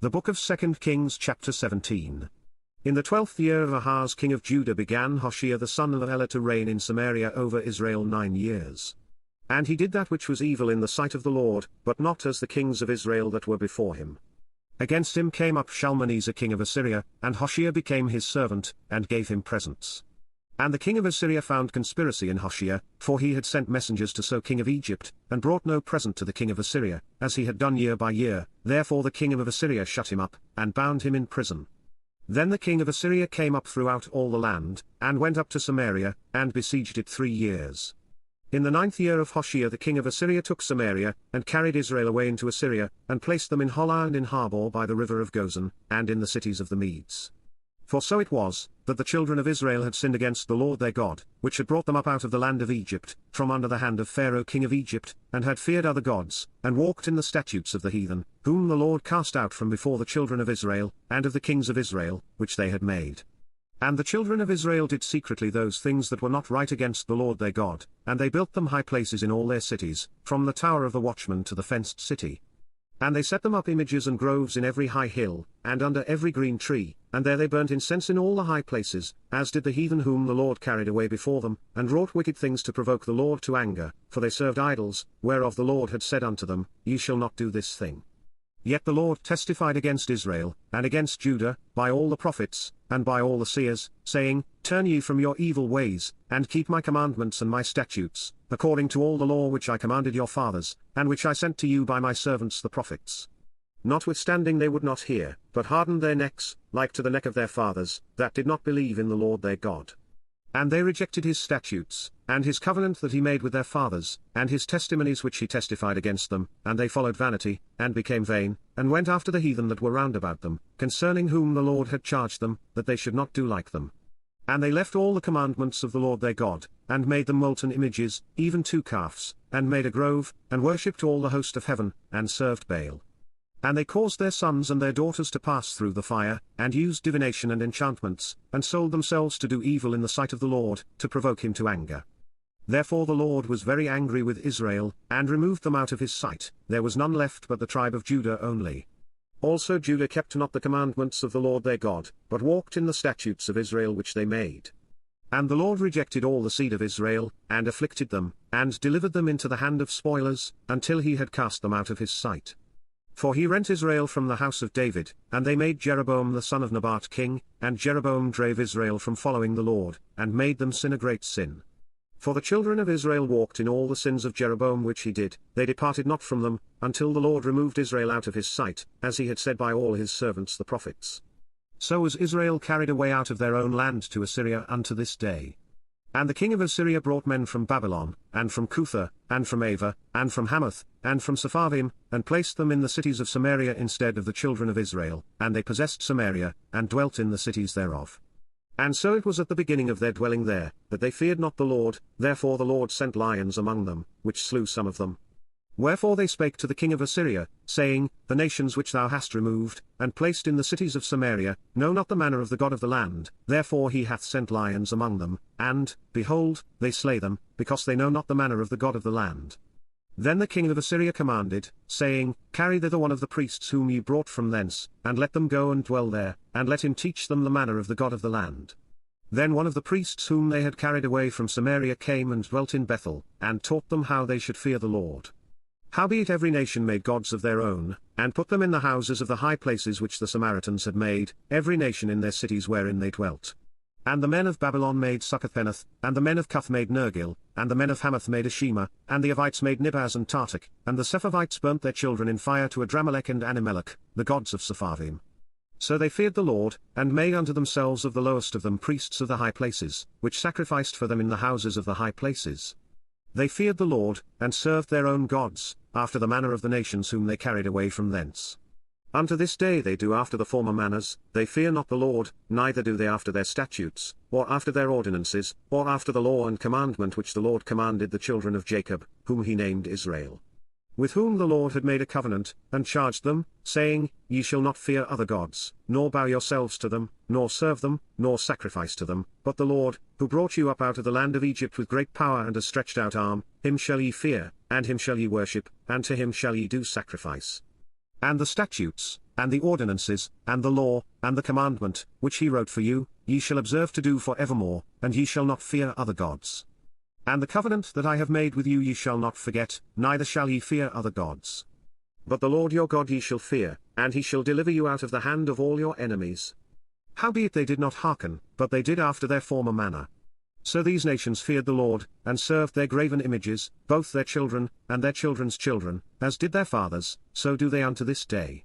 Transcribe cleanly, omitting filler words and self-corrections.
The Book of 2 Kings chapter 17. In the 12th year of Ahaz king of Judah began Hoshea the son of Elah to reign in Samaria over Israel 9 years. And he did that which was evil in the sight of the Lord, but not as the kings of Israel that were before him. Against him came up Shalmaneser king of Assyria, and Hoshea became his servant, and gave him presents. And the king of Assyria found conspiracy in Hoshea, for he had sent messengers to So king of Egypt, and brought no present to the king of Assyria, as he had done year by year. Therefore the king of Assyria shut him up, and bound him in prison. Then the king of Assyria came up throughout all the land, and went up to Samaria, and besieged it 3 years. In the 9th year of Hoshea the king of Assyria took Samaria, and carried Israel away into Assyria, and placed them in Holah and in Harbor by the river of Gozan, and in the cities of the Medes. For so it was, that the children of Israel had sinned against the Lord their God, which had brought them up out of the land of Egypt, from under the hand of Pharaoh king of Egypt, and had feared other gods, and walked in the statutes of the heathen, whom the Lord cast out from before the children of Israel, and of the kings of Israel, which they had made. And the children of Israel did secretly those things that were not right against the Lord their God, and they built them high places in all their cities, from the tower of the watchman to the fenced city. And they set them up images and groves in every high hill, and under every green tree, and there they burnt incense in all the high places, as did the heathen whom the Lord carried away before them, and wrought wicked things to provoke the Lord to anger, for they served idols, whereof the Lord had said unto them, Ye shall not do this thing. Yet the Lord testified against Israel, and against Judah, by all the prophets, and by all the seers, saying, Turn ye from your evil ways, and keep my commandments and my statutes, according to all the law which I commanded your fathers, and which I sent to you by my servants the prophets. Notwithstanding they would not hear, but hardened their necks, like to the neck of their fathers, that did not believe in the Lord their God. And they rejected his statutes, and his covenant that he made with their fathers, and his testimonies which he testified against them, and they followed vanity, and became vain, and went after the heathen that were round about them, concerning whom the Lord had charged them, that they should not do like them. And they left all the commandments of the Lord their God, and made them molten images, even 2 calves, and made a grove, and worshipped all the host of heaven, and served Baal. And they caused their sons and their daughters to pass through the fire, and used divination and enchantments, and sold themselves to do evil in the sight of the Lord, to provoke him to anger. Therefore the Lord was very angry with Israel, and removed them out of his sight. There was none left but the tribe of Judah only. Also Judah kept not the commandments of the Lord their God, but walked in the statutes of Israel which they made. And the Lord rejected all the seed of Israel, and afflicted them, and delivered them into the hand of spoilers, until he had cast them out of his sight. For he rent Israel from the house of David, and they made Jeroboam the son of Nebat king, and Jeroboam drave Israel from following the Lord, and made them sin a great sin. For the children of Israel walked in all the sins of Jeroboam which he did, they departed not from them, until the Lord removed Israel out of his sight, as he had said by all his servants the prophets. So was Israel carried away out of their own land to Assyria unto this day. And the king of Assyria brought men from Babylon, and from Cutha, and from Ava, and from Hamath, and from Sepharvaim, and placed them in the cities of Samaria instead of the children of Israel, and they possessed Samaria, and dwelt in the cities thereof. And so it was at the beginning of their dwelling there, that they feared not the Lord, therefore the Lord sent lions among them, which slew some of them. Wherefore they spake to the king of Assyria, saying, The nations which thou hast removed, and placed in the cities of Samaria, know not the manner of the God of the land, therefore he hath sent lions among them, and, behold, they slay them, because they know not the manner of the God of the land. Then the king of Assyria commanded, saying, Carry thither one of the priests whom ye brought from thence, and let them go and dwell there, and let him teach them the manner of the God of the land. Then one of the priests whom they had carried away from Samaria came and dwelt in Bethel, and taught them how they should fear the Lord. Howbeit every nation made gods of their own, and put them in the houses of the high places which the Samaritans had made, every nation in their cities wherein they dwelt. And the men of Babylon made Succoth-Benoth, and the men of Cuth made Nergal, and the men of Hamath made Ashima, and the Avites made Nibhaz and Tartak, and the Sepharvites burnt their children in fire to Adramelech and Animelech, the gods of Sepharvaim. So they feared the Lord, and made unto themselves of the lowest of them priests of the high places, which sacrificed for them in the houses of the high places. They feared the Lord, and served their own gods, after the manner of the nations whom they carried away from thence. Unto this day they do after the former manners, they fear not the Lord, neither do they after their statutes, or after their ordinances, or after the law and commandment which the Lord commanded the children of Jacob, whom he named Israel. With whom the Lord had made a covenant, and charged them, saying, Ye shall not fear other gods, nor bow yourselves to them, nor serve them, nor sacrifice to them, but the Lord, who brought you up out of the land of Egypt with great power and a stretched out arm, him shall ye fear, and him shall ye worship, and to him shall ye do sacrifice. And the statutes, and the ordinances, and the law, and the commandment, which he wrote for you, ye shall observe to do for evermore, and ye shall not fear other gods. And the covenant that I have made with you ye shall not forget, neither shall ye fear other gods. But the Lord your God ye shall fear, and he shall deliver you out of the hand of all your enemies. Howbeit they did not hearken, but they did after their former manner. So these nations feared the Lord, and served their graven images, both their children, and their children's children, as did their fathers, so do they unto this day.